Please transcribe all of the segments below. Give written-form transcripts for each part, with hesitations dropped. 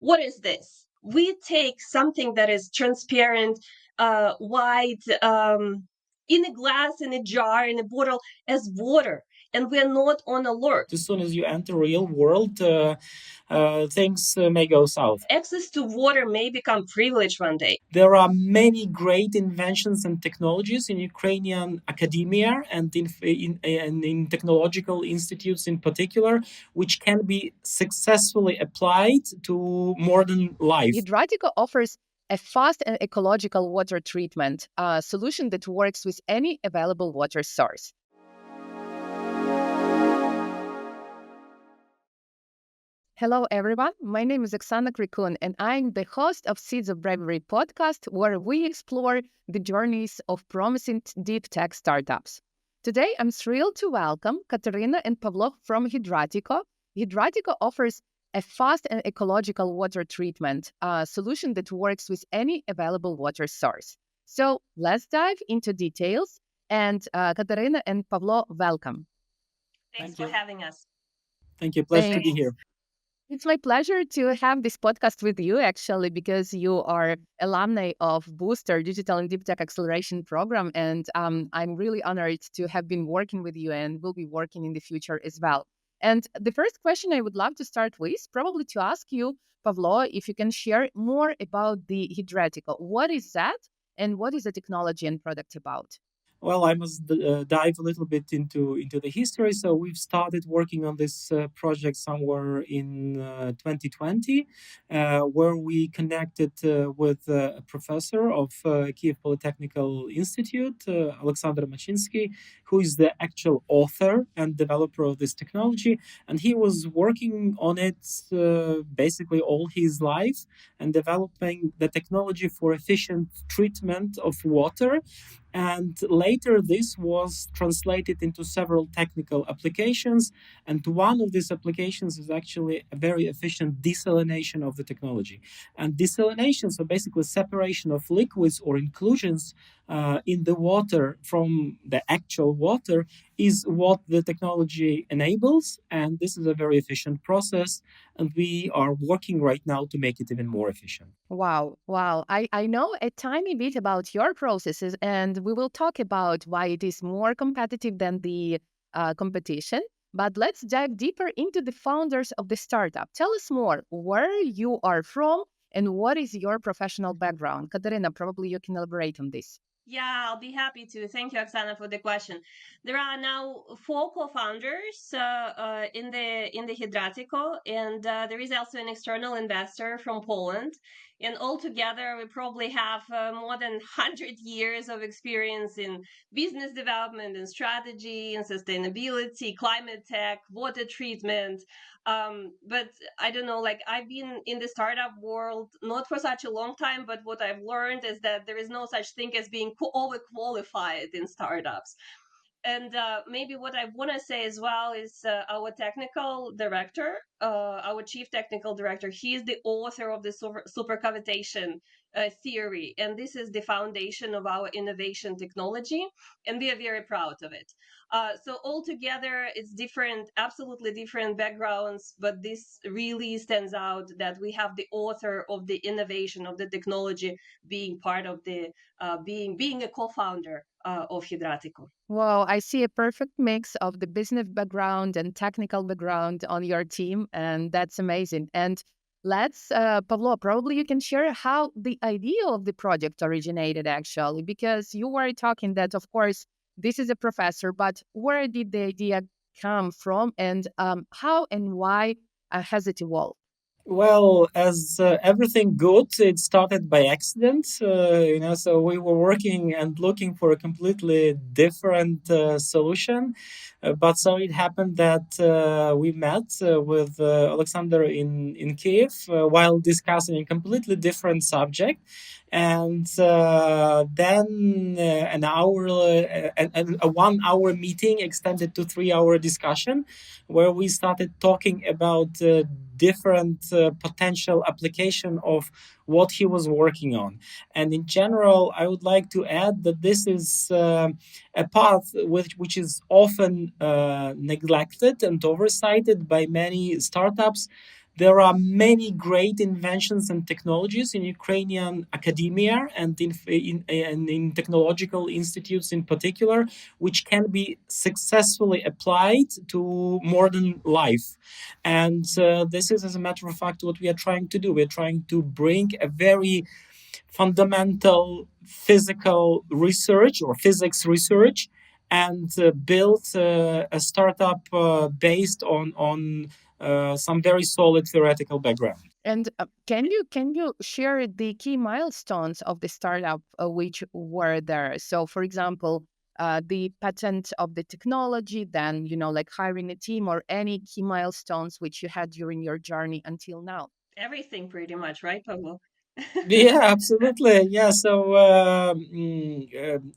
what is this? We take something that is transparent, white, in a glass, in a jar, in a bottle, as water, and we're not on alert. As soon as you enter real world, things may go south. Access to water may become privilege one day. There are many great inventions and technologies in Ukrainian academia and in technological institutes in particular, which can be successfully applied to modern life. Hydratico offers a fast and ecological water treatment, a solution that works with any available water source. Hello, everyone. My name is Oksana Krikun, and I'm the host of Seeds of Bravery podcast, where we explore the journeys of promising deep tech startups. Today, I'm thrilled to welcome Kateryna and Pavel from Hydratico. Hydratico offers a fast and ecological water treatment, a solution that works with any available water source. So let's dive into details. And Kateryna and Pavel, welcome. Thanks for having us. Thank you. Pleasure to be here. It's my pleasure to have this podcast with you, actually, because you are alumni of Booster Digital and Deep Tech Acceleration Program. And I'm really honored to have been working with you and will be working in the future as well. And the first question I would love to start with, probably to ask you, Pavlo, if you can share more about the Hydratico. What is that? And what is the technology and product about? Well, I must dive a little bit into the history. So we've started working on this project somewhere in 2020, where we connected with a professor of Kiev Polytechnical Institute, Alexander Machinsky, who is the actual author and developer of this technology, and he was working on it basically all his life and developing the technology for efficient treatment of water. And later, this was translated into several technical applications. And one of these applications is actually a very efficient desalination of the technology. And desalination, so basically separation of liquids or inclusions in the water from the actual water, is what the technology enables. And this is a very efficient process. And we are working right now to make it even more efficient. Wow. I know a tiny bit about your processes, and we will talk about why it is more competitive than the competition. But let's dive deeper into the founders of the startup. Tell us more where you are from and what is your professional background. Kateryna, probably you can elaborate on this. Yeah, I'll be happy to. Thank you, Oksana, for the question. There are now 4 co-founders in the Hydratico, and there is also an external investor from Poland. And altogether, we probably have more than 100 years of experience in business development and strategy and sustainability, climate tech, water treatment. But I don't know, like I've been in the startup world not for such a long time, but what I've learned is that there is no such thing as being overqualified in startups. And maybe what I want to say as well is our technical director, our chief technical director, he is the author of the supercavitation theory. And this is the foundation of our innovation technology. And we are very proud of it. So altogether, it's different, absolutely different backgrounds, but this really stands out that we have the author of the innovation of the technology being part of the being a co-founder of Hydratico. Wow, I see a perfect mix of the business background and technical background on your team, and that's amazing. And let's, Pavlo, probably you can share how the idea of the project originated actually, because you were talking that, of course, this is a professor, but where did the idea come from, and how and why has it evolved? Well, as everything good, it started by accident. So we were working and looking for a completely different solution. But so it happened that we met with Alexander in Kiev while discussing a completely different subject. And then a 1 hour meeting extended to 3 hour discussion where we started talking about different potential application of what he was working on. And in general, I would like to add that this is a path which is often neglected and oversighted by many startups, there are many great inventions and technologies in Ukrainian academia and in technological institutes in particular, which can be successfully applied to modern life. And this is, as a matter of fact, what we are trying to do. We're trying to bring a very fundamental physical research or physics research and build a startup based on some very solid theoretical background. And can you share the key milestones of the startup which were there? So, for example, the patent of the technology, then like hiring a team, or any key milestones which you had during your journey until now. Everything pretty much, right, Pavel? Yeah, absolutely. Yeah. So,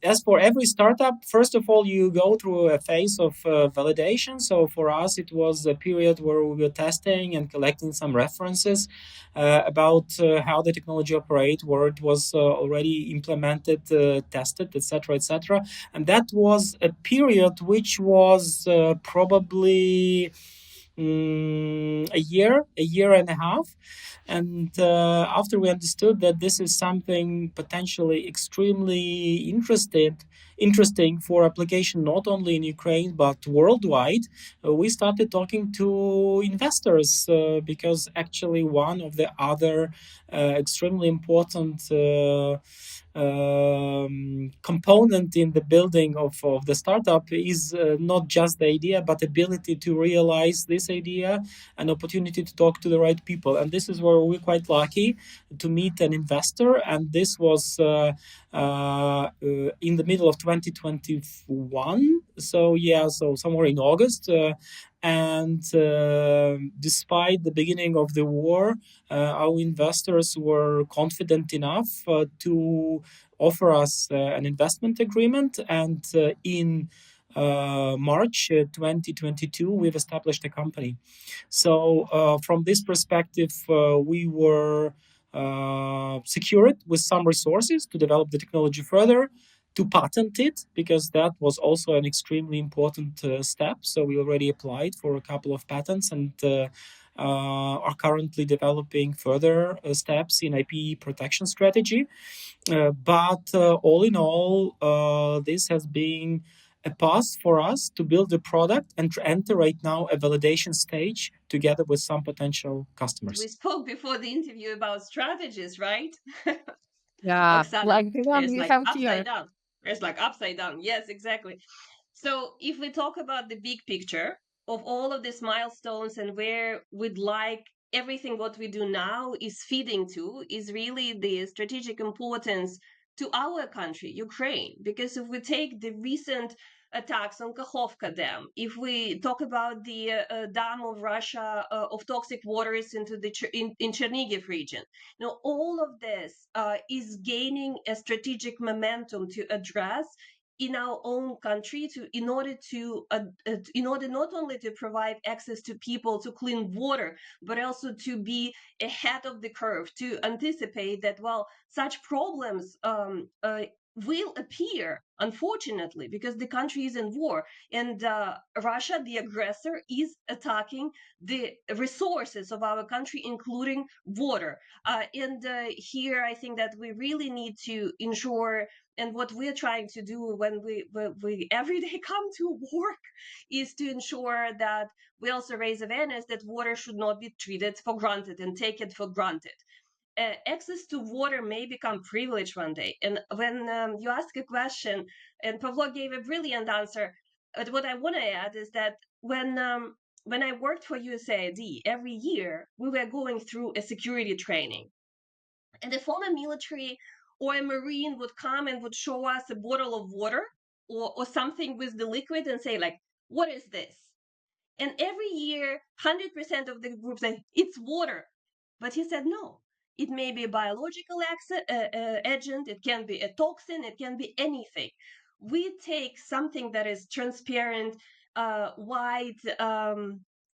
as for every startup, first of all, you go through a phase of validation. So, for us, it was a period where we were testing and collecting some references about how the technology operates, where it was already implemented, tested, etc., etc. And that was a period which was probably a year and a half. And after we understood that this is something potentially extremely interesting for application not only in Ukraine but worldwide, we started talking to investors because actually one of the other extremely important component in the building of the startup is not just the idea but ability to realize this idea, an opportunity to talk to the right people. And this is where we're quite lucky to meet an investor, and this was in the middle of 2021, so yeah, so somewhere in August. And despite the beginning of the war, our investors were confident enough to offer us an investment agreement. And in March 2022, we've established a company. So from this perspective, we were secured with some resources to develop the technology further, to patent it, because that was also an extremely important step. So we already applied for a couple of patents and are currently developing further steps in IP protection strategy. But all in all, this has been a path for us to build a product and to enter right now a validation stage together with some potential customers. We spoke before the interview about strategies, right? Yeah, Oksana, like the one there's we like have upside here. down. There's like upside down. Yes, exactly. So if we talk about the big picture of all of these milestones and where we'd like everything what we do now is feeding to, is really the strategic importance to our country, Ukraine. Because if we take the recent attacks on Kakhovka Dam, if we talk about the dam of Russia of toxic waters into the in Chernigiv region, all of this is gaining a strategic momentum to address in our own country, in order not only to provide access to people to clean water, but also to be ahead of the curve, to anticipate that such problems will appear, unfortunately, because the country is in war, and Russia, the aggressor, is attacking the resources of our country, including water. And here I think that we really need to ensure, and what we're trying to do when we every day come to work, is to ensure that we also raise awareness that water should not be treated for granted and taken for granted. Access to water may become privilege one day. And when you ask a question, and Pavlo gave a brilliant answer, but what I want to add is that when I worked for USAID, every year we were going through a security training, and the former military or a marine would come and would show us a bottle of water, or something with the liquid, and say like, what is this? And every year 100% of the group say it's water. But he said no, it may be a biological agent, it can be a toxin, it can be anything. We take something that is transparent, white,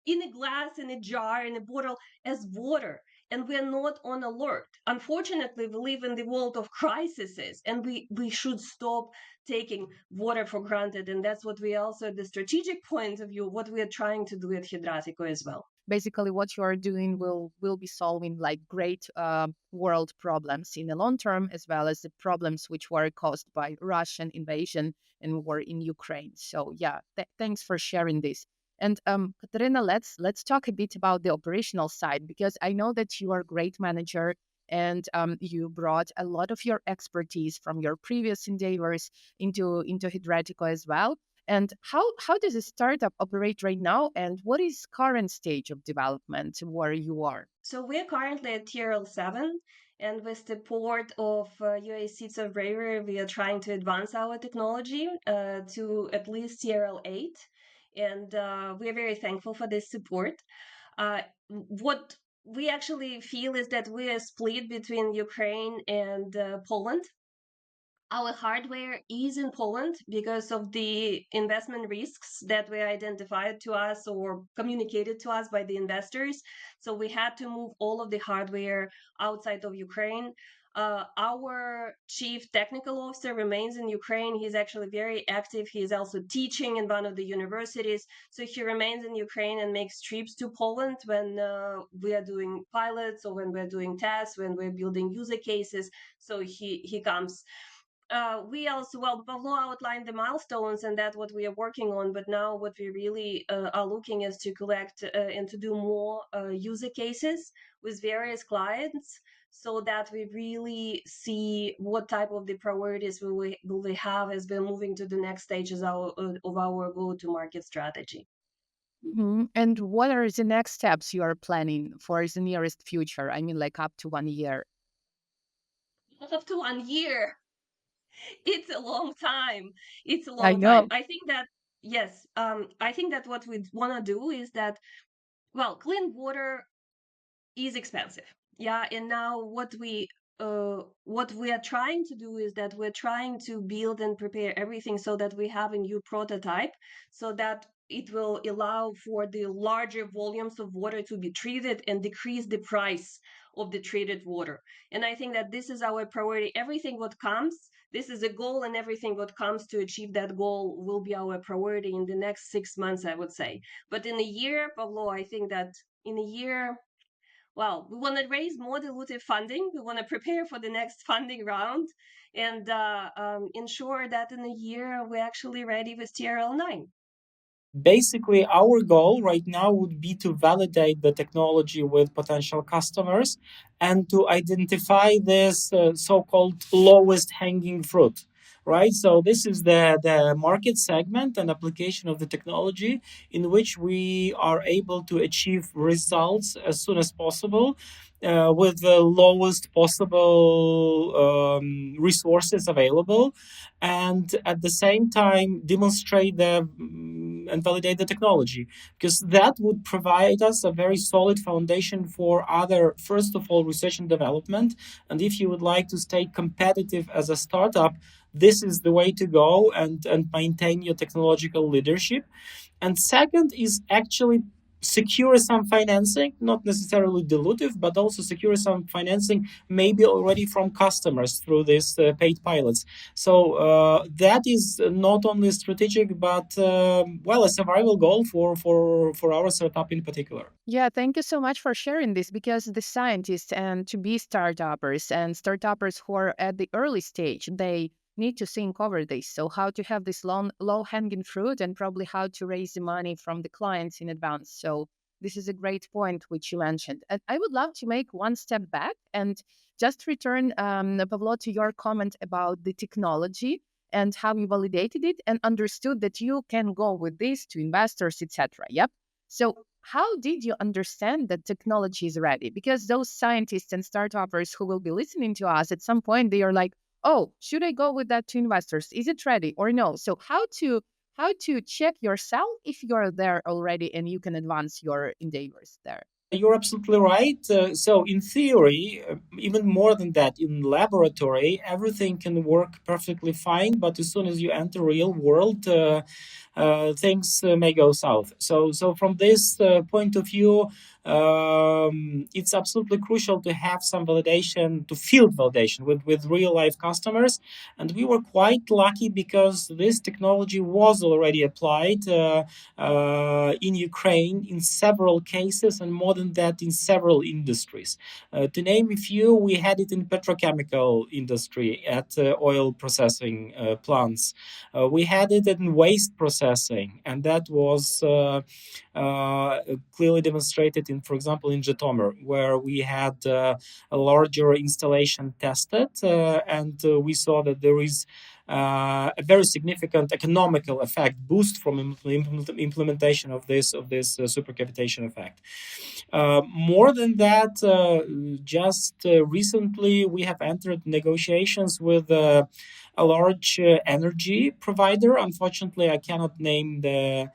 in a glass, in a jar, in a bottle, as water, and we're not on alert. Unfortunately, we live in the world of crises, and we should stop taking water for granted. And that's what we also, the strategic point of view, what we are trying to do at Hydratico as well. basically what you are doing will be solving like great world problems in the long term, as well as the problems which were caused by Russian invasion and war in Ukraine. So yeah, thanks for sharing this. And Kateryna, let's talk a bit about the operational side, because I know that you are a great manager, and you brought a lot of your expertise from your previous endeavors into Hydratico as well. And how does a startup operate right now, and what is current stage of development where you are? So we're currently at TRL 7, and with the support of UAC of Bravery, we are trying to advance our technology to at least TRL 8, and we are very thankful for this support. What we actually feel is that we are split between Ukraine and Poland. Our hardware is in Poland because of the investment risks that were identified to us or communicated to us by the investors. So we had to move all of the hardware outside of Ukraine. Our chief technical officer remains in Ukraine. He's actually very active. He's also teaching in one of the universities. So he remains in Ukraine and makes trips to Poland when we are doing pilots or when we're doing tests, when we're building user cases. So he comes. We also, well, Pavlo outlined the milestones, and that's what we are working on. But now, what we really are looking is to collect and to do more user cases with various clients, so that we really see what type of the priorities will we have as we're moving to the next stages of our go-to-market strategy. Mhm. And what are the next steps you are planning for the nearest future? I mean, like up to 1 year. Up to 1 year. It's a long time. It's a I long time. know. I think that, yes, I think that what we want to do is that, well, clean water is expensive. Yeah, and now what we are trying to do is that we're trying to build and prepare everything so that we have a new prototype, so that it will allow for the larger volumes of water to be treated and decrease the price of the treated water. And I think that this is our priority. Everything what comes, this is a goal, and everything what comes to achieve that goal will be our priority in the next 6 months, I would say. But in a year, Pavlo, I think that in a year, well, we want to raise more dilutive funding. We want to prepare for the next funding round and ensure that in a year we're actually ready with TRL 9. Basically, our goal right now would be to validate the technology with potential customers and to identify this so-called lowest hanging fruit, right? So this is the market segment and application of the technology in which we are able to achieve results as soon as possible with the lowest possible resources available, and at the same time demonstrate and validate the technology, because that would provide us a very solid foundation for other, first of all, research and development. And if you would like to stay competitive as a startup, this is the way to go and maintain your technological leadership. And second is actually secure some financing, not necessarily dilutive, but also secure some financing, maybe already from customers through these paid pilots. So that is not only strategic, but well, a survival goal for our startup in particular. Yeah, thank you so much for sharing this, because the scientists and to be startuppers and startuppers who are at the early stage, they need to think over this. So how to have this low hanging fruit, and probably how to raise the money from the clients in advance. So this is a great point which you mentioned. And I would love to make one step back and just return, Pavlo, to your comment about the technology and how you validated it and understood that you can go with this to investors, etc. Yep. So how did you understand that technology is ready? Because those scientists and startuppers who will be listening to us at some point, they are like, oh, should I go with that to investors? Is it ready or no? So how to check yourself if you're there already and you can advance your endeavors there? You're absolutely right. So, in theory, even more than that, in laboratory, everything can work perfectly fine. But as soon as you enter real world, things may go south. So from this point of view, it's absolutely crucial to have some validation, to field validation with real life customers. And we were quite lucky because this technology was already applied in Ukraine in several cases, and more than that, in several industries. To name a few, we had it in petrochemical industry at oil processing plants. We had it in waste processing, and that was clearly demonstrated in, for example, in Zhytomyr, where we had a larger installation tested, and we saw that there is a very significant economical effect boost from implementation of this supercavitation effect. More than that, just recently we have entered negotiations with a large energy provider. Unfortunately, I cannot name the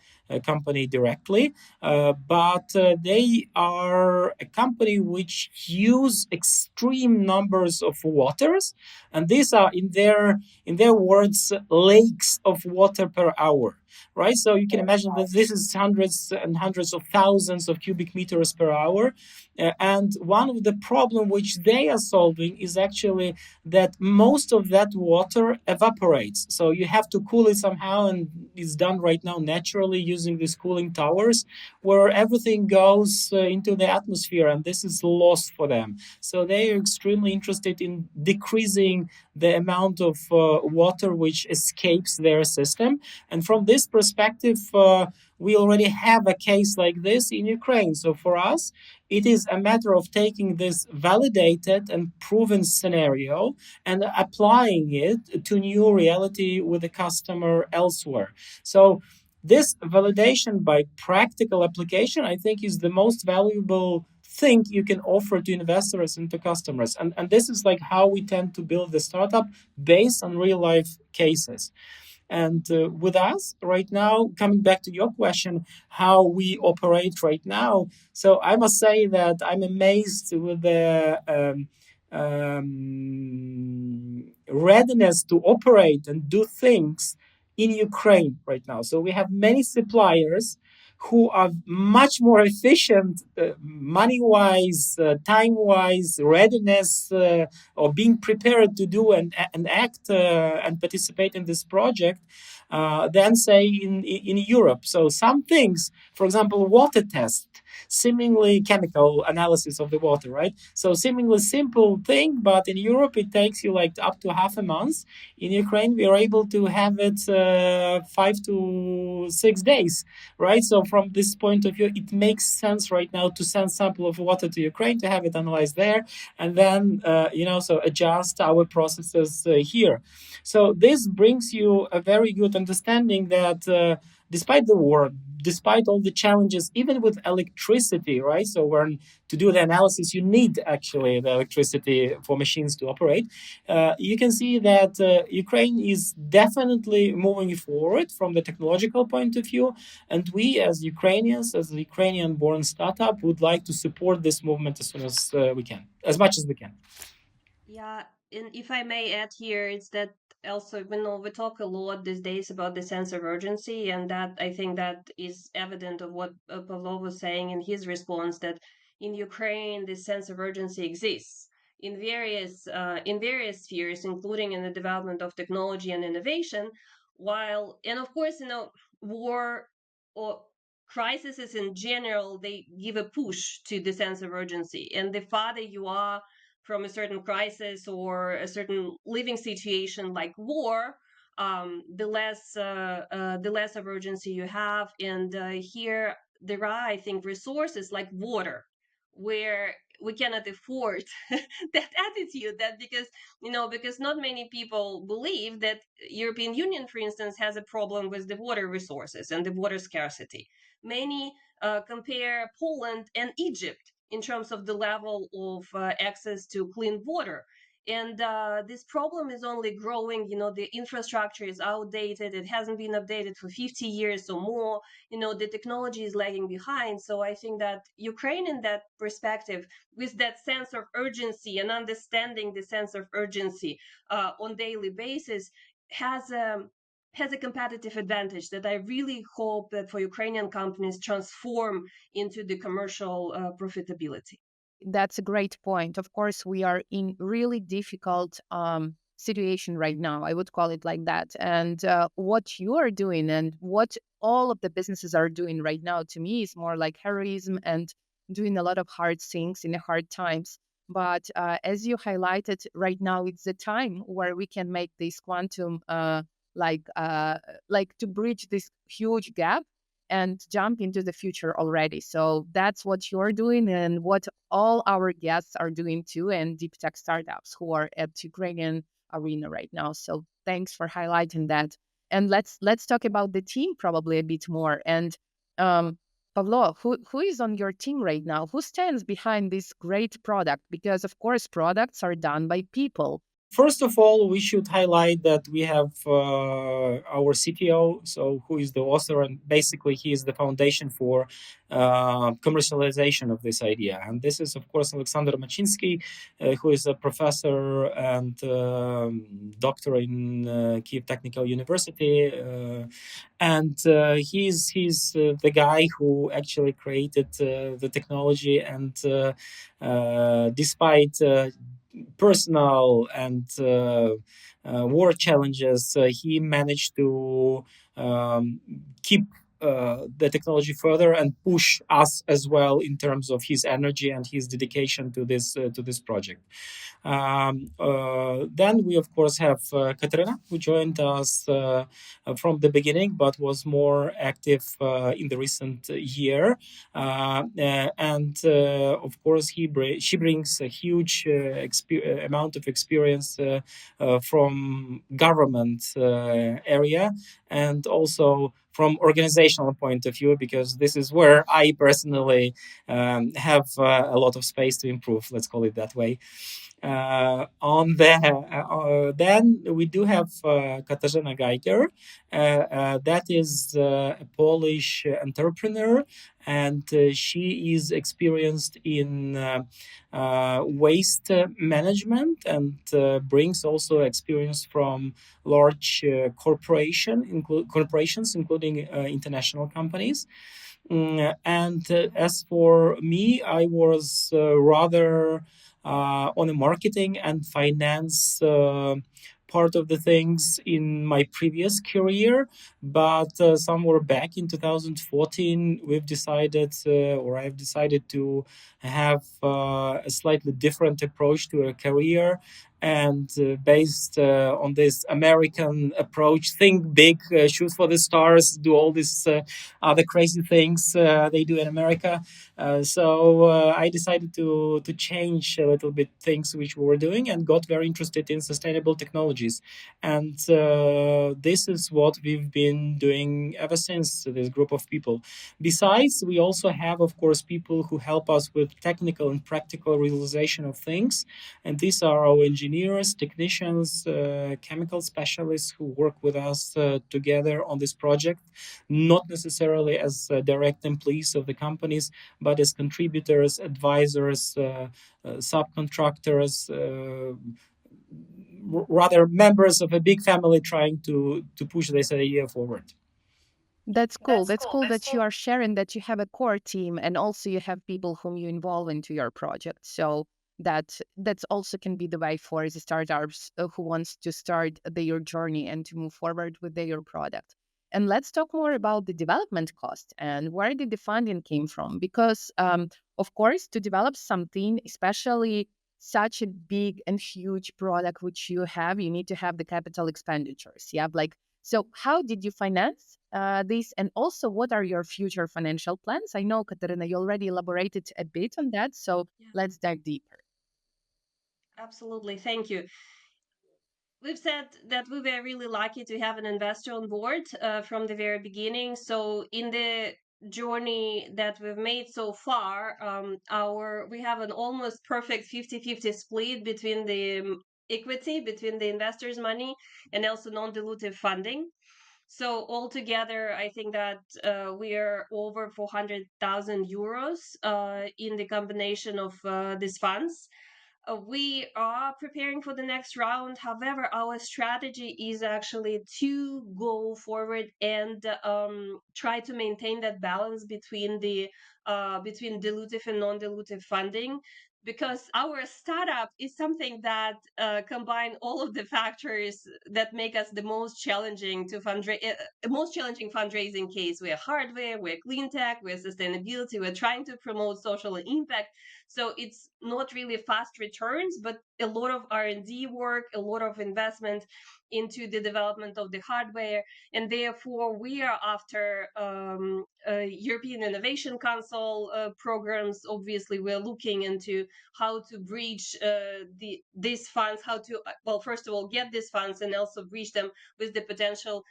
company directly, but they are a company which use extreme numbers of waters, and these are in their words lakes of water per hour. Right, so you can imagine that this is hundreds and hundreds of thousands of cubic meters per hour, and one of the problem which they are solving is actually that most of that water evaporates. So you have to cool it somehow, and it's done right now naturally using these cooling towers, where everything goes into the atmosphere, and this is lost for them. So they are extremely interested in decreasing the amount of water which escapes their system. And from this perspective, we already have a case like this in Ukraine. So for us, it is a matter of taking this validated and proven scenario and applying it to new reality with the customer elsewhere. So this validation by practical application, I think, is the most valuable thing you can offer to investors and to customers. And this is like how we tend to build the startup based on real life cases. And with us right now, coming back to your question, how we operate right now. So I must say that I'm amazed with the readiness to operate and do things in Ukraine right now. So we have many suppliers who are much more efficient, money-wise, time-wise, readiness, or being prepared to do and act and participate in this project than, say, in Europe. So some things, for example, water test, seemingly chemical analysis of the water, right? So seemingly simple thing, but in Europe it takes you like up to half a month. In Ukraine, we are able to have it 5 to 6 days, right? So from this point of view, it makes sense right now to send sample of water to Ukraine, to have it analyzed there, and then so adjust our processes here. So this brings you a very good understanding that despite the war, despite all the challenges, even with electricity, right? So when to do the analysis, you need actually the electricity for machines to operate. You can see that Ukraine is definitely moving forward from the technological point of view. And we as Ukrainians, as a Ukrainian-born startup, would like to support this movement as soon as we can, as much as we can. Yeah, and if I may add here, it's that also we talk a lot these days about the sense of urgency, and that I think that is evident of what Pavel was saying in his response, that in Ukraine this sense of urgency exists in various spheres, including in the development of technology and innovation. While, and of course, war or crises in general, they give a push to the sense of urgency, and the farther you are from a certain crisis or a certain living situation like war, the less of urgency you have. And here there are, I think, resources like water, where we cannot afford that attitude. That because not many people believe that European Union, for instance, has a problem with the water resources and the water scarcity. Many compare Poland and Egypt in terms of the level of access to clean water. And this problem is only growing. The infrastructure is outdated. It hasn't been updated for 50 years or more. The technology is lagging behind. So I think that Ukraine, in that perspective, with that sense of urgency and understanding the sense of urgency on daily basis, has has a competitive advantage that I really hope that for Ukrainian companies transform into the commercial profitability. That's a great point. Of course, we are in really difficult situation right now. I would call it like that. And what you are doing and what all of the businesses are doing right now, to me, is more like heroism and doing a lot of hard things in the hard times. But as you highlighted, right now it's the time where we can make this quantum, like uh, like to bridge this huge gap and jump into the future already. So that's what you're doing and what all our guests are doing too, and deep tech startups who are at Ukrainian arena right now. So thanks for highlighting that. And let's talk about the team probably a bit more. And Pavlo, who is on your team right now? Who stands behind this great product? Because of course products are done by people. First of all, we should highlight that we have our CTO, so who is the author, and basically he is the foundation for commercialization of this idea. And this is, of course, Alexander Machinsky, who is a professor and doctor in Kiev Technical University, and he's the guy who actually created the technology, and despite personal and war challenges, he managed to keep the technology further and push us as well in terms of his energy and his dedication to this project. Then we, of course, have Kateryna, who joined us from the beginning, but was more active in the recent year. And of course, she brings a huge amount of experience from government area, and also from organizational point of view, because this is where I personally have a lot of space to improve. Let's call it that way. Then we do have Katarzyna Geiger. That is a Polish entrepreneur, and she is experienced in waste management, and brings also experience from large corporations, including international companies. And as for me, I was rather on the marketing and finance part of the things in my previous career, but somewhere back in 2014, I've decided to have a slightly different approach to a career, and based on this American approach, think big, shoot for the stars, do all these other crazy things they do in America. So I decided to change a little bit things which we were doing, and got very interested in sustainable technologies. And this is what we've been doing ever since, this group of people. Besides, we also have, of course, people who help us with technical and practical realization of things. And these are our engineers, technicians, chemical specialists who work with us together on this project, not necessarily as direct employees of the companies, but as contributors, advisors, subcontractors, rather members of a big family trying to push this idea forward. That's cool. That's cool that you are sharing that you have a core team and also you have people whom you involve into your project. So that's also can be the way for the startups who wants to start their journey and to move forward with their product. And let's talk more about the development cost and where did the funding came from? Because of course, to develop something, especially such a big and huge product which you have, you need to have the capital expenditures. You have like so, how did you finance this? And also, what are your future financial plans? I know, Kateryna, you already elaborated a bit on that. So, Yeah. let's dive deeper. Absolutely, thank you. We've said that we were really lucky to have an investor on board from the very beginning. So in the journey that we've made so far, we have an almost perfect 50-50 split between the equity, between the investors' money, and also non-dilutive funding. So altogether, I think that we are over 400,000 euros in the combination of these funds. We are preparing for the next round. However, our strategy is actually to go forward and try to maintain that balance between the between dilutive and non-dilutive funding, because our startup is something that combine all of the factors that make us the most challenging to most challenging fundraising case. We're hardware, we're clean tech, we're sustainability, we're trying to promote social impact. So it's not really fast returns, but a lot of R&D work, a lot of investment into the development of the hardware. And therefore, we are after European Innovation Council programs. Obviously, we're looking into how to breach these funds, how to, well, first of all, get these funds and also breach them with the potential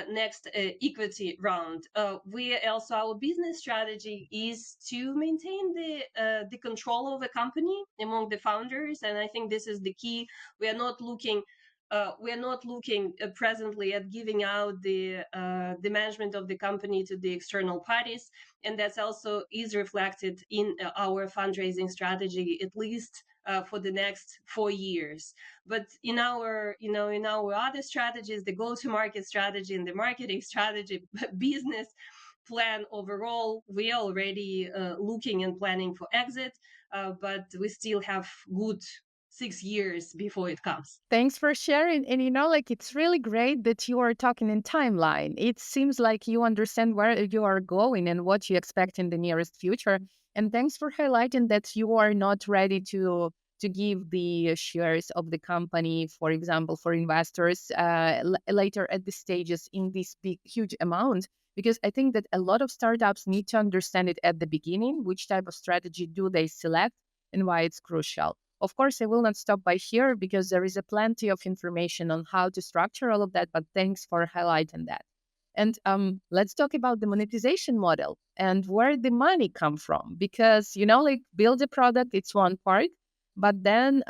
next equity round. We also, our business strategy is to maintain the control of the company among the founders, and I think this is the key. We are not looking presently at giving out the management of the company to the external parties, and that's also is reflected in our fundraising strategy, at least for the next 4 years. But in our in our other strategies, the go-to-market strategy and the marketing strategy, business plan overall, we are already looking and planning for exit, but we still have good 6 years before it comes. Thanks for sharing. And it's really great that you are talking in timeline. It seems like you understand where you are going and what you expect in the nearest future. And thanks for highlighting that you are not ready to give the shares of the company, for example, for investors later at the stages in this big, huge amount. Because I think that a lot of startups need to understand it at the beginning, which type of strategy do they select and why it's crucial. Of course, I will not stop by here because there is a plenty of information on how to structure all of that, but thanks for highlighting that. And let's talk about the monetization model and where the money come from. Because, build a product, it's one part, but then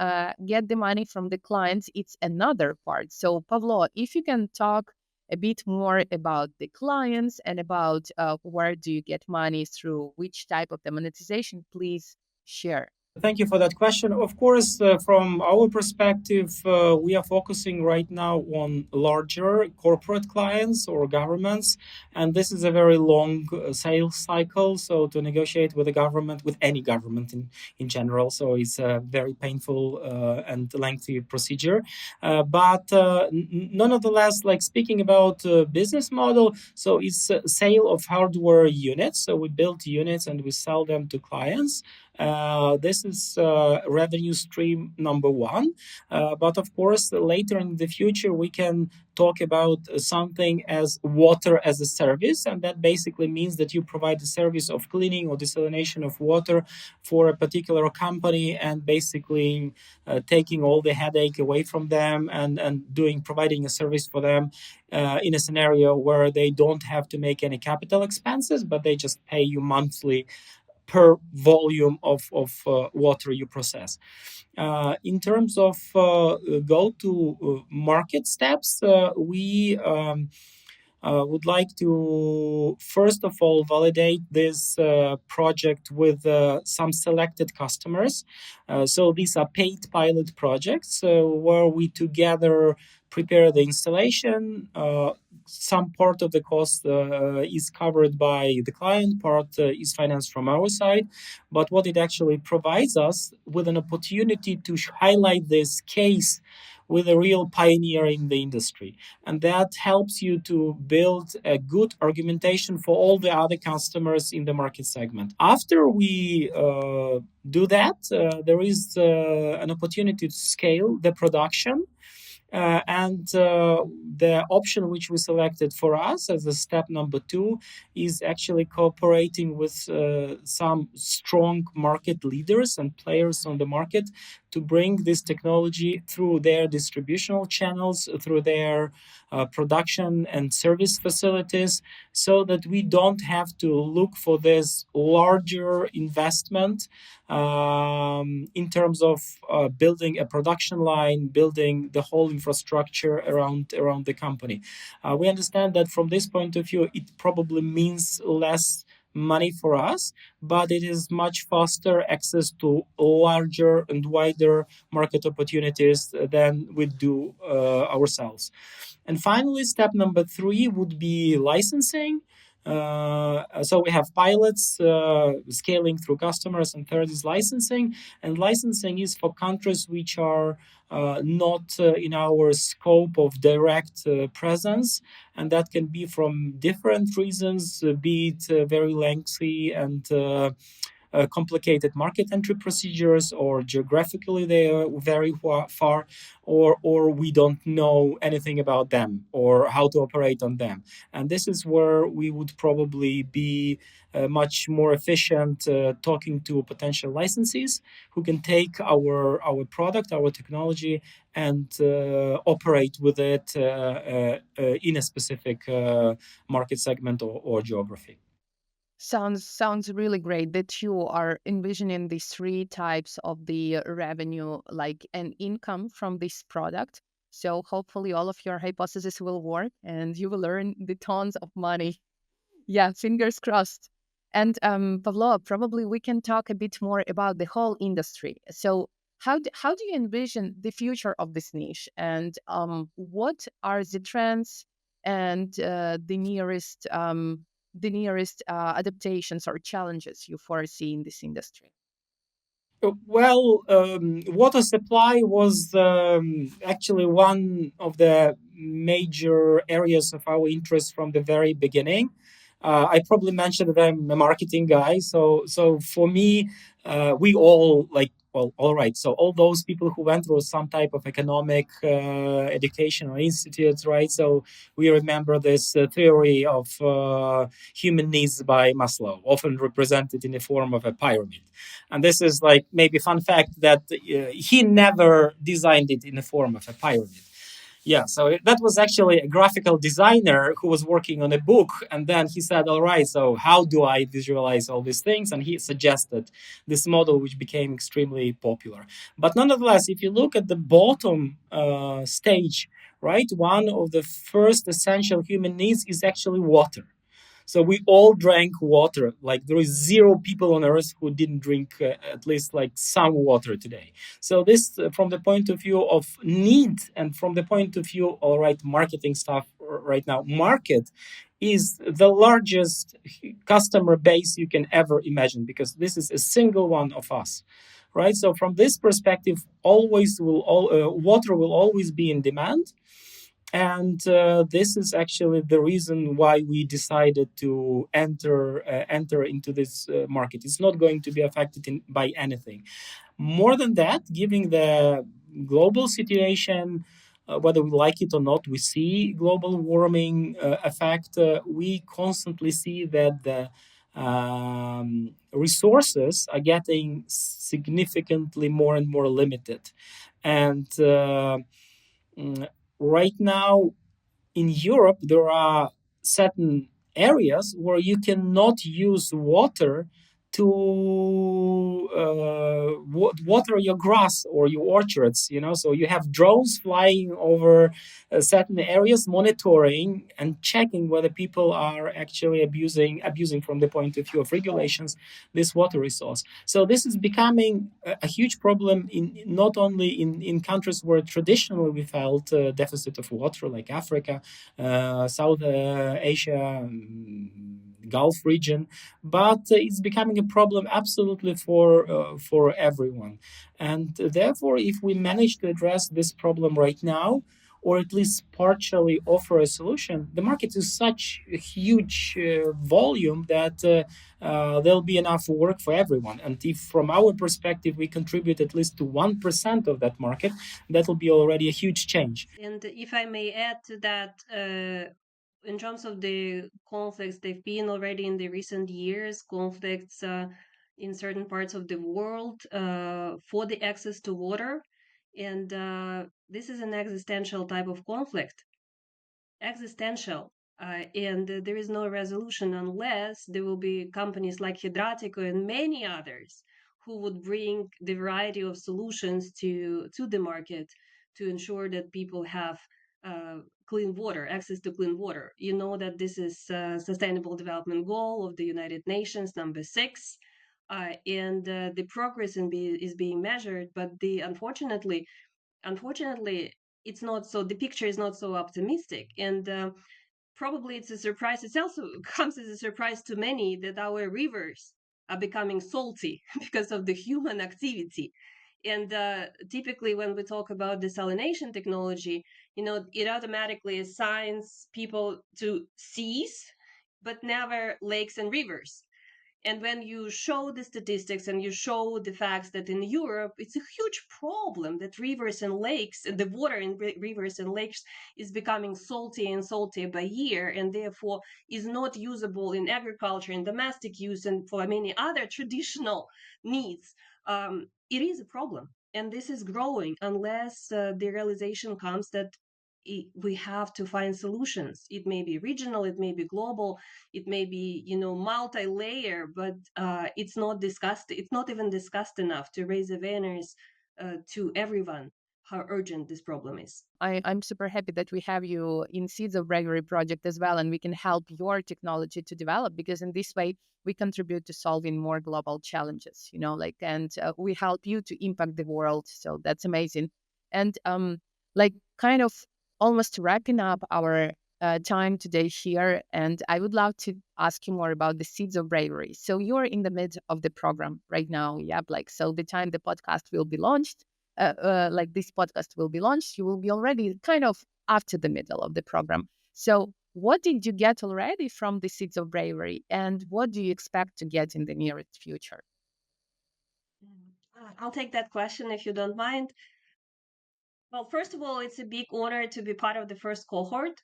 get the money from the clients, it's another part. So, Pavlo, if you can talk a bit more about the clients and about where do you get money through which type of the monetization, please share. Thank you for that question. Of course, from our perspective, we are focusing right now on larger corporate clients or governments, and this is a very long sales cycle. So to negotiate with a government, with any government in general, so it's a very painful and lengthy procedure. But nonetheless, like speaking about business model, so it's a sale of hardware units. So we build units and we sell them to clients. This is revenue stream number one. But of course, later in the future, we can talk about something as water as a service. And that basically means that you provide the service of cleaning or desalination of water for a particular company and basically taking all the headache away from them and providing a service for them in a scenario where they don't have to make any capital expenses, but they just pay you monthly per volume of water you process. In terms of go-to-market steps, we would like to, first of all, validate this project with some selected customers. So these are paid pilot projects where we together prepare the installation. Some part of the cost is covered by the client, part is financed from our side. But what it actually provides us with an opportunity to highlight this case with a real pioneer in the industry. And that helps you to build a good argumentation for all the other customers in the market segment. After we do that, there is an opportunity to scale the production. The option which we selected for us as a step number 2 is actually cooperating with some strong market leaders and players on the market to bring this technology through their distributional channels, through their production and service facilities, so that we don't have to look for this larger investment in terms of building a production line, building the whole infrastructure around the company. We understand that from this point of view, it probably means less money for us, but it is much faster access to larger and wider market opportunities than we do ourselves. And finally, step number three would be licensing. So we have pilots, scaling through customers, and third is licensing. And licensing is for countries which are not in our scope of direct presence, and that can be from different reasons, be it very lengthy and complicated market entry procedures, or geographically they are very far, or we don't know anything about them or how to operate on them. And this is where we would probably be much more efficient talking to potential licensees who can take our product, our technology, and operate with it in a specific market segment or geography. Sounds really great that you are envisioning these three types of the revenue, like an income from this product. So hopefully all of your hypotheses will work and you will earn the tons of money. Yeah, fingers crossed. And Pavlo, probably we can talk a bit more about the whole industry. So how do you envision the future of this niche, and what are the trends and the nearest adaptations or challenges you foresee in this industry? Well, water supply was actually one of the major areas of our interest from the very beginning. I probably mentioned that I'm a marketing guy, so for me, we all like, well, all right. So all those people who went through some type of economic education or institutes, right? So we remember this theory of human needs by Maslow, often represented in the form of a pyramid. And this is like maybe fun fact that he never designed it in the form of a pyramid. Yeah, so that was actually a graphical designer who was working on a book, and then he said, "All right, so how do I visualize all these things?" And he suggested this model, which became extremely popular. But nonetheless, if you look at the bottom stage, right, one of the first essential human needs is actually water. So we all drank water. Like there is zero people on earth who didn't drink at least like some water today. So this, from the point of view of need, and from the point of view, all right, marketing stuff right now, market is the largest customer base you can ever imagine, because this is a single one of us, right? So from this perspective, water will always be in demand. And this is actually the reason why we decided to enter into this market. It's not going to be affected by anything. More than that, given the global situation, whether we like it or not, we see global warming effect. We constantly see that the resources are getting significantly more and more limited. And right now in Europe, there are certain areas where you cannot use water to water your grass or your orchards. So you have drones flying over certain areas, monitoring and checking whether people are actually abusing from the point of view of regulations this water resource. So this is becoming a huge problem in not only in countries where traditionally we felt a deficit of water, like Africa, South Asia, Gulf region, but it's becoming a problem absolutely for everyone. And therefore, if we manage to address this problem right now, or at least partially offer a solution, the market is such a huge volume that there'll be enough work for everyone. And if from our perspective we contribute at least to 1% of that market, that will be already a huge change. And if I may add to that, in terms of the conflicts, they've been already in the recent years, conflicts in certain parts of the world for the access to water. And this is an existential type of conflict. Existential. And there is no resolution unless there will be companies like Hydratico and many others who would bring the variety of solutions to the market to ensure that people have clean water, access to clean water. You know that this is Sustainable Development Goal of the United Nations, number 6, and the progress is being measured. But unfortunately, it's not so. The picture is not so optimistic, and probably it's a surprise. It also comes as a surprise to many that our rivers are becoming salty because of the human activity. And typically, when we talk about desalination technology, it automatically assigns people to seas, but never lakes and rivers. And when you show the statistics and you show the facts that in Europe, it's a huge problem that rivers and lakes, the water in rivers and lakes is becoming salty and salty by year, and therefore is not usable in agriculture and domestic use and for many other traditional needs. It is a problem. And this is growing unless the realization comes that we have to find solutions. It may be regional, it may be global, it may be multi-layer, but it's not discussed. It's not even discussed enough to raise awareness to everyone how urgent this problem is. I'm super happy that we have you in Seeds of Bravery project as well, and we can help your technology to develop, because in this way we contribute to solving more global challenges, and we help you to impact the world. So that's amazing. And kind of almost wrapping up our time today here, and I would love to ask you more about the Seeds of Bravery. So you're in the mid of the program right now. Yep. So the time the podcast will be launched, this podcast will be launched, you will be already kind of after the middle of the program. So what did you get already from the Seeds of Bravery, and what do you expect to get in the nearest future? I'll take that question if you don't mind. Well, first of all, it's a big honor to be part of the first cohort.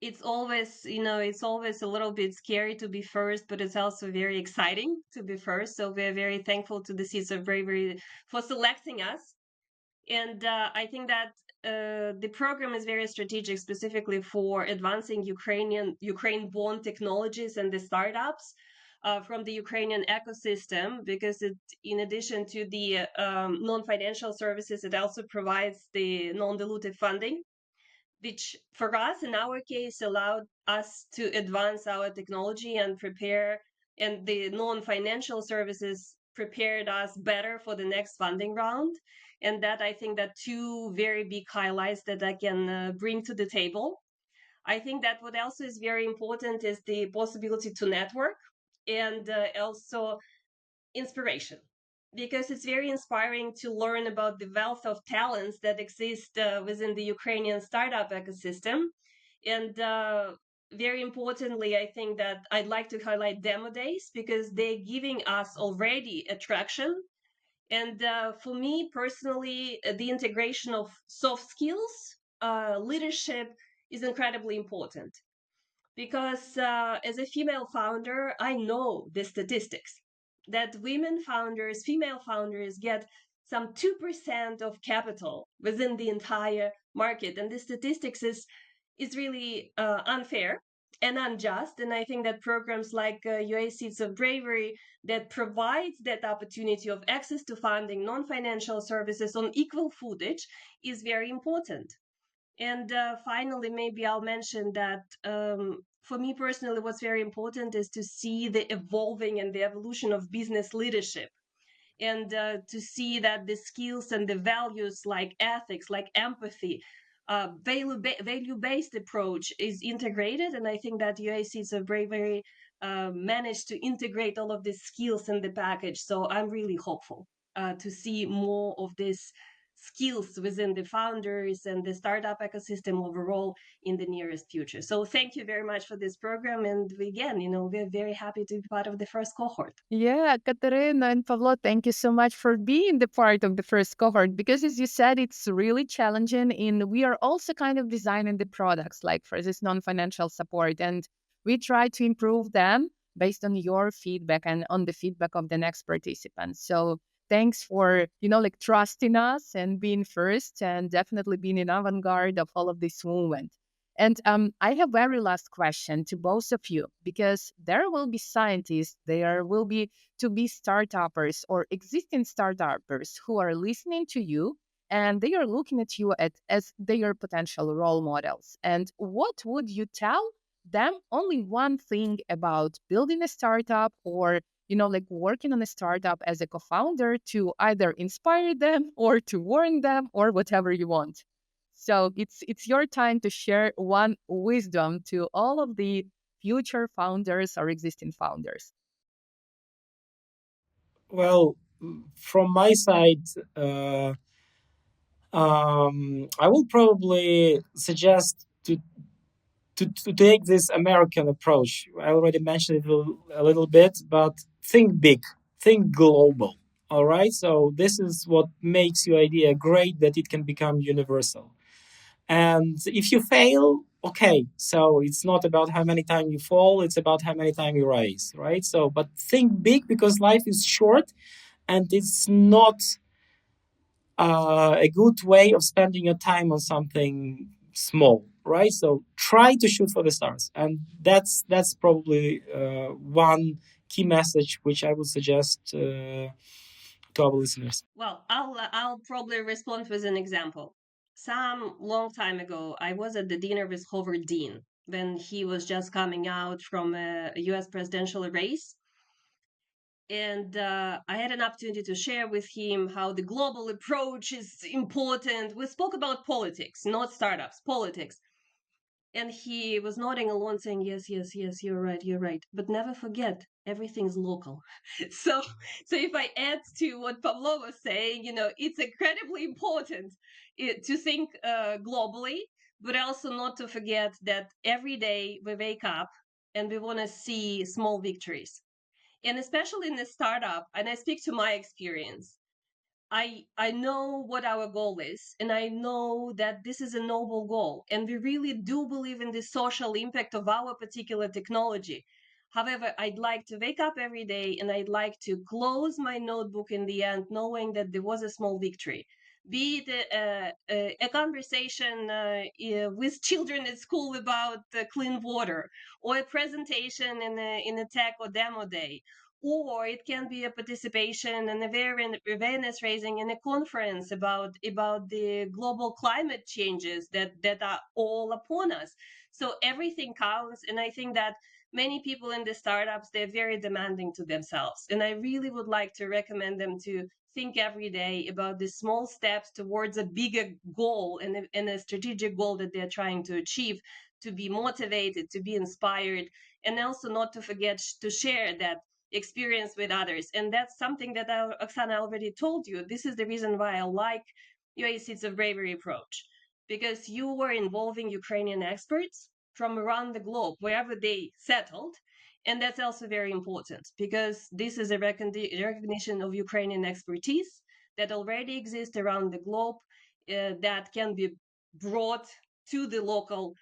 It's always a little bit scary to be first, but it's also very exciting to be first. So we're very thankful to the Seeds of Bravery for selecting us. And I think that the program is very strategic, specifically for advancing Ukraine-born technologies and the startups from the Ukrainian ecosystem, because in addition to the non-financial services, it also provides the non-dilutive funding, which for us, in our case, allowed us to advance our technology and prepare, and the non-financial services prepared us better for the next funding round. And that, I think, that two very big highlights that I can bring to the table. I think that what also is very important is the possibility to network, and also inspiration, because it's very inspiring to learn about the wealth of talents that exist within the Ukrainian startup ecosystem. And very importantly, I think that I'd like to highlight demo days, because they're giving us already attraction. And for me personally, the integration of soft skills, leadership is incredibly important, because as a female founder, I know the statistics that female founders get some 2% of capital within the entire market. And the statistics is really unfair and unjust. And I think that programs like UA Seeds of Bravery, that provides that opportunity of access to funding, non-financial services on equal footage, is very important. And finally, maybe I'll mention that for me personally, what's very important is to see the evolving and the evolution of business leadership, and to see that the skills and the values like ethics, like empathy, value-based approach is integrated. And I think that UACs of Bravery managed to integrate all of these skills in the package. So I'm really hopeful to see more of these skills within the founders and the startup ecosystem overall in the nearest future. So thank you very much for this program. And again, we're very happy to be part of the first cohort. Yeah, Kateryna and Pavlo, thank you so much for being the part of the first cohort, because as you said, it's really challenging, and we are also kind of designing the products like for this non-financial support, and we try to improve them based on your feedback and on the feedback of the next participants. So thanks for, trusting us and being first, and definitely being in avant-garde of all of this movement. And I have very last question to both of you, because there will be scientists, there will be to be startuppers or existing startuppers who are listening to you, and they are looking at you as their potential role models. And what would you tell them? Only one thing about building a startup, or like working on a startup as a co-founder, to either inspire them or to warn them or whatever you want. So it's your time to share one wisdom to all of the future founders or existing founders. Well, from my side, I will probably suggest to take this American approach. I already mentioned it a little bit, but think big, think global. All right. So this is what makes your idea great, that it can become universal. And if you fail, okay. So it's not about how many times you fall; it's about how many times you rise, right? So, but think big, because life is short, and it's not a good way of spending your time on something small, right? So try to shoot for the stars, and that's probably one key message which I would suggest to our listeners. Well, I'll probably respond with an example. Some long time ago, I was at the dinner with Howard Dean when he was just coming out from a U.S. presidential race, and I had an opportunity to share with him how the global approach is important. We spoke about politics, not startups, politics. And he was nodding along, saying, "Yes, yes, yes, you're right. But never forget, everything's local." So, so if I add to what Pavlo was saying, it's incredibly important to think globally, but also not to forget that every day we wake up and we want to see small victories. And especially in a startup, and I speak to my experience, I know what our goal is, and I know that this is a noble goal, and we really do believe in the social impact of our particular technology. However, I'd like to wake up every day and I'd like to close my notebook in the end knowing that there was a small victory, be it a conversation with children at school about clean water, or a presentation in a tech or demo day, or it can be a participation and awareness raising in a conference about the global climate changes that are all upon us. So everything counts, and I think that many people in the startups, they're very demanding to themselves, and I really would like to recommend them to think every day about the small steps towards a bigger goal, and a strategic goal that they're trying to achieve, to be motivated, to be inspired, and also not to forget to share that experience with others. And that's something that Oksana already told you. This is the reason why I like UA Seeds of Bravery approach, because you were involving Ukrainian experts from around the globe, wherever they settled. And that's also very important, because this is a recognition of Ukrainian expertise that already exists around the globe, that can be brought to the local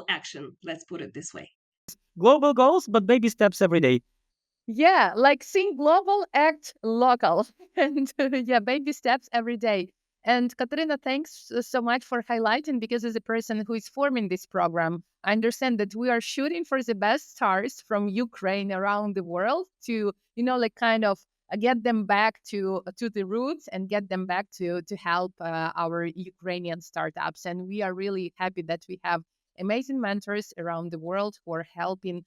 action. Let's put it this way. Global goals, but baby steps every day. Yeah, like think global, act local. And yeah, baby steps every day. And Kateryna, thanks so much for highlighting, because as a person who is forming this program, I understand that we are shooting for the best stars from Ukraine around the world to, like kind of get them back to the roots and get them back to help our Ukrainian startups. And we are really happy that we have amazing mentors around the world who are helping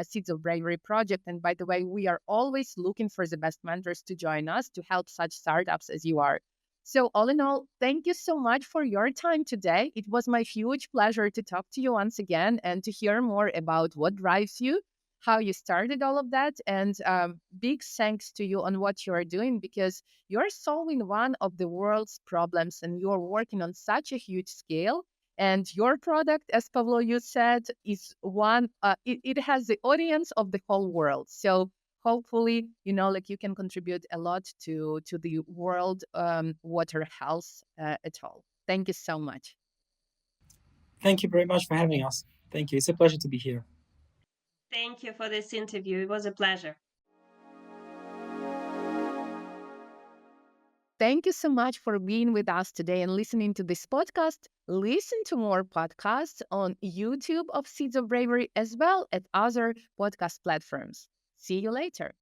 Seeds of Bravery project. And by the way, we are always looking for the best mentors to join us to help such startups as you are. So, all in all, thank you so much for your time today. It was my huge pleasure to talk to you once again and to hear more about what drives you, how you started all of that. And big thanks to you on what you are doing, because you're solving one of the world's problems and you're working on such a huge scale. And your product, as Pavlo you said, is one. It has the audience of the whole world. So hopefully, like you can contribute a lot to the world water health at all. Thank you so much. Thank you very much for having us. Thank you. It's a pleasure to be here. Thank you for this interview. It was a pleasure. Thank you so much for being with us today and listening to this podcast. Listen to more podcasts on YouTube of Seeds of Bravery, as well as other podcast platforms. See you later.